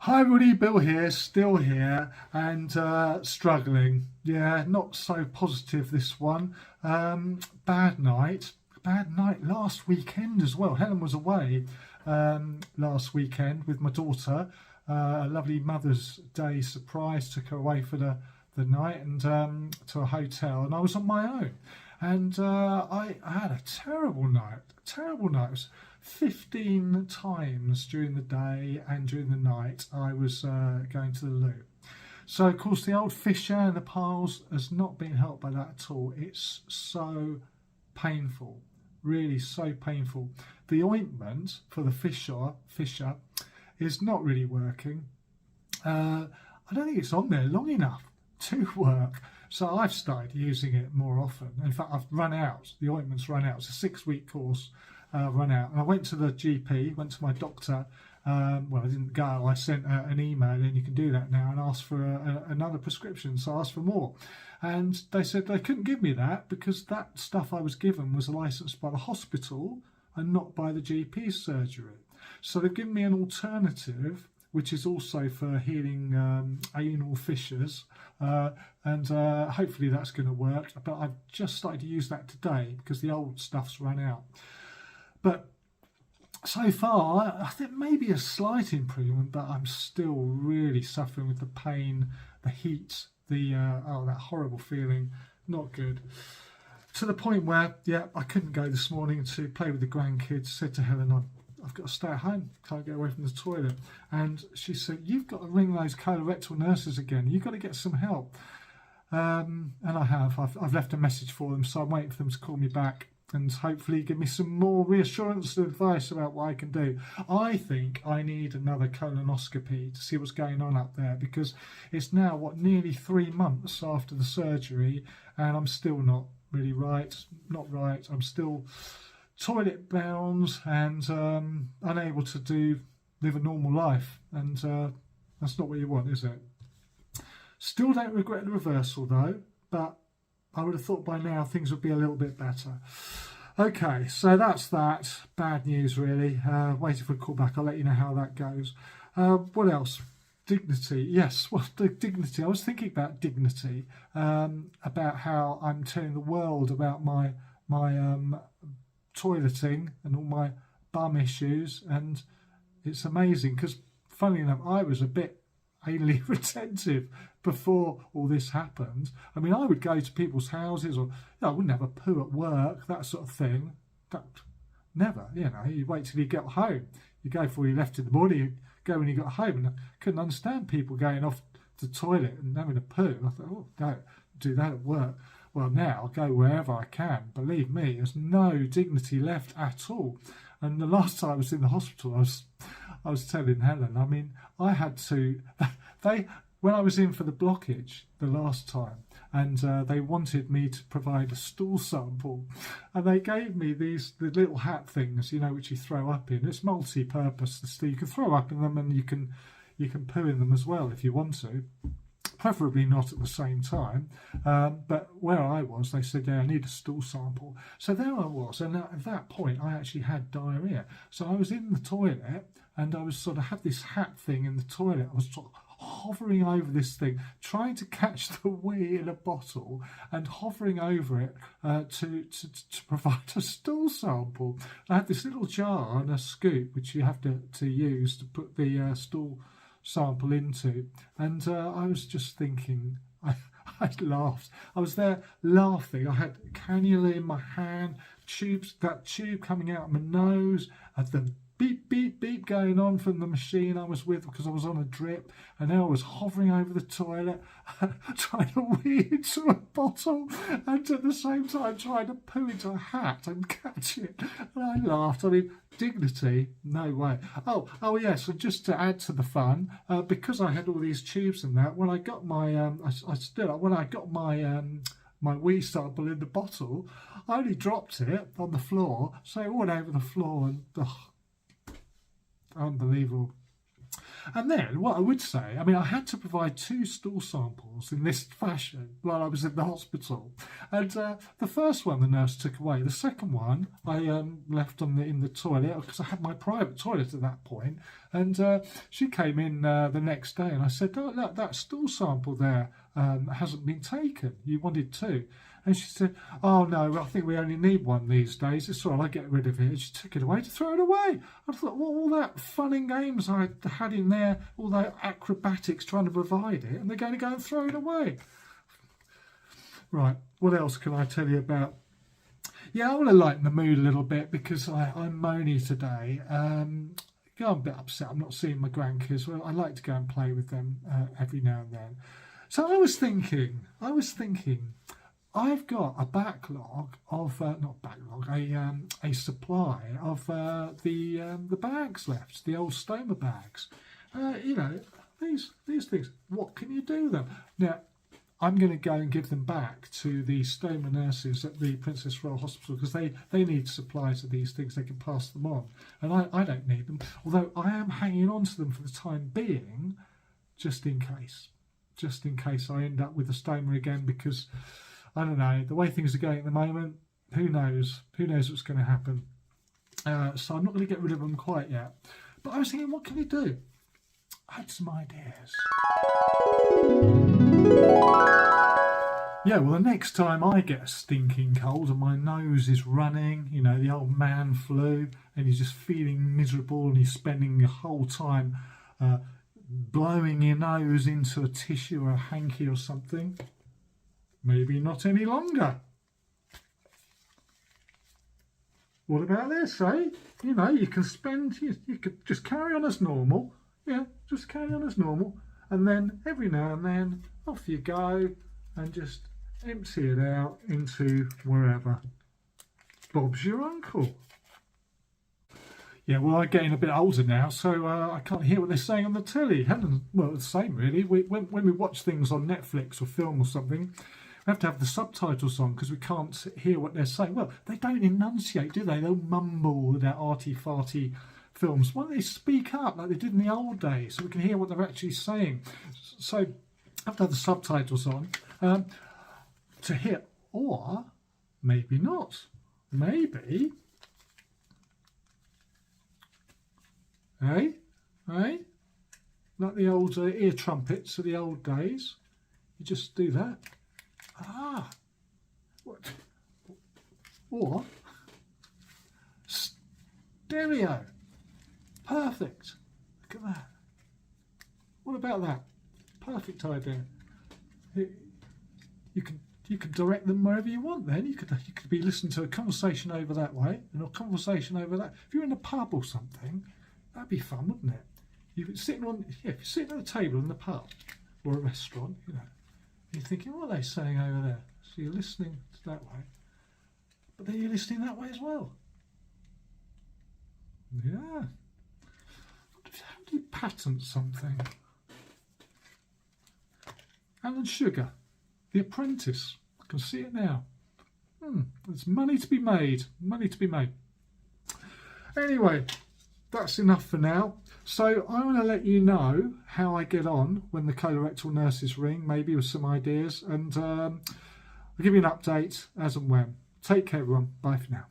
Hi everybody, Bill here, still here and struggling. Yeah, not so positive this one. Bad night last weekend as well. Helen was away last weekend with my daughter. A lovely Mother's Day surprise, took her away for the night and to a hotel, and I was on my own. And I had a terrible night. It was 15 times during the day and during the night I was going to the loo. So of course the old fissure and the piles has not been helped by that at all. It's so painful, really so painful. The ointment for the fissure is not really working. I don't think it's on there long enough to work. So I've started using it more often. In fact, I've run out. The ointment's run out. It's a 6-week course. Run out, and I went to the GP, went to my doctor. Well, I didn't go. I sent an email, and you can do that now, and asked for another prescription. So I asked for more, and they said they couldn't give me that because that stuff I was given was licensed by the hospital and not by the GP surgery. So they've given me an alternative, which is also for healing anal fissures, and hopefully that's going to work. But I've just started to use that today because the old stuff's run out. But so far, I think maybe a slight improvement, but I'm still really suffering with the pain, the heat, that horrible feeling, not good. To the point where, I couldn't go this morning to play with the grandkids. Said to Helen, I've got to stay at home, can't get away from the toilet. And she said, you've got to ring those colorectal nurses again. You've got to get some help. And I have. I've left a message for them, so I'm waiting for them to call me back and hopefully give me some more reassurance and advice about what I can do. I think I need another colonoscopy to see what's going on up there, because it's now, nearly 3 months after the surgery, and I'm still not really right. I'm still toilet bound and unable to live a normal life, and that's not what you want, is it? Still don't regret the reversal though, but I would have thought by now things would be a little bit better. Okay, so that's that. Bad news really. Waiting for a call back. I'll let you know how that goes. What else? Dignity. Yes, well, the dignity. I was thinking about dignity, about how I'm telling the world about my toileting and all my bum issues, and it's amazing because, funnily enough, I was a bit anally retentive before all this happened. I mean, I would go to people's houses, or I wouldn't have a poo at work, that sort of thing. Never, you wait till you get home. You go before you left in the morning, you go when you got home. And I couldn't understand people going off to the toilet and having a poo. I thought, don't do that at work. Well, now I go wherever I can. Believe me, there's no dignity left at all. And the last time I was in the hospital, I was telling Helen, I mean, I had to, when I was in for the blockage the last time, and they wanted me to provide a stool sample, and they gave me the little hat things, which you throw up in. It's multi-purpose. You can throw up in them, and you can poo in them as well if you want to. Preferably not at the same time, but where I was, they said, I need a stool sample. So there I was, and at that point I actually had diarrhoea. So I was in the toilet, and I was sort of had this hat thing in the toilet. I was sort of hovering over this thing, trying to catch the wee in a bottle and hovering over it to provide a stool sample. I had this little jar and a scoop which you have to use to put the stool sample into, and I was just thinking, I laughed. I was there laughing. I had cannula in my hand, that tube coming out of my nose, and the beep, beep, beep going on from the machine I was with because I was on a drip, and then I was hovering over the toilet trying to wee into a bottle and at the same time trying to poo into a hat and catch it. And I laughed. I mean, dignity? No way. Oh yes, and just to add to the fun, because I had all these tubes and that, when I got my my wee sample in the bottle, I only dropped it on the floor, so it went over the floor, and unbelievable. And then what I would say, I mean, I had to provide 2 stool samples in this fashion while I was in the hospital. And the first one the nurse took away. The second one I left in the toilet because I had my private toilet at that point. And she came in the next day and I said, oh, look, that stool sample there hasn't been taken. You wanted 2. And she said, oh no, I think we only need 1 these days. It's all right, I'll get rid of it. And she took it away to throw it away. I thought, well, all that fun and games I had in there, all that acrobatics trying to provide it, and they're going to go and throw it away. Right, what else can I tell you about? Yeah, I want to lighten the mood a little bit because I'm moany today. I'm a bit upset I'm not seeing my grandkids. Well, I like to go and play with them every now and then. So I was thinking, I've got a backlog of not backlog, a supply of the bags left, the old Stoma bags. You know, these things. What can you do with them? Now, I'm going to go and give them back to the Stoma nurses at the Princess Royal Hospital because they need supplies of these things. They can pass them on, and I don't need them. Although I am hanging on to them for the time being, just in case I end up with a Stoma again because. I don't know, the way things are going at the moment, who knows what's going to happen. So I'm not going to get rid of them quite yet. But I was thinking, what can you do? I had some ideas. Yeah, well, the next time I get a stinking cold and my nose is running, you know, the old man flu, and you're just feeling miserable and you're spending your whole time blowing your nose into a tissue or a hanky or something, maybe not any longer. What about this, eh? You know, you can you could just carry on as normal. Yeah, just carry on as normal. And then every now and then, off you go and just empty it out into wherever. Bob's your uncle. Yeah, well, I'm getting a bit older now, so I can't hear what they're saying on the telly. Well, it's the same, really. When we watch things on Netflix or film or something, we have to have the subtitles on because we can't hear what they're saying. Well, they don't enunciate, do they? They'll mumble with their arty-farty films. Why don't they speak up like they did in the old days so we can hear what they're actually saying? So I have to have the subtitles on to hear, or maybe not. Maybe, like the old ear trumpets of the old days. You just do that. What? Or stereo. Perfect. Look at that. What about that? Perfect idea. You can direct them wherever you want. Then you could be listening to a conversation over that way and a conversation over that. If you're in a pub or something, that'd be fun, wouldn't it? If you're sitting at a table in the pub or a restaurant, you know. You're thinking, what are they saying over there? So you're listening that way, but then you're listening that way as well. Yeah. How do you patent something? Alan Sugar, The Apprentice. I can see it now. There's money to be made. Money to be made. Anyway, that's enough for now. So I want to let you know how I get on when the colorectal nurses ring, maybe with some ideas, and I'll give you an update as and when. Take care, everyone. Bye for now.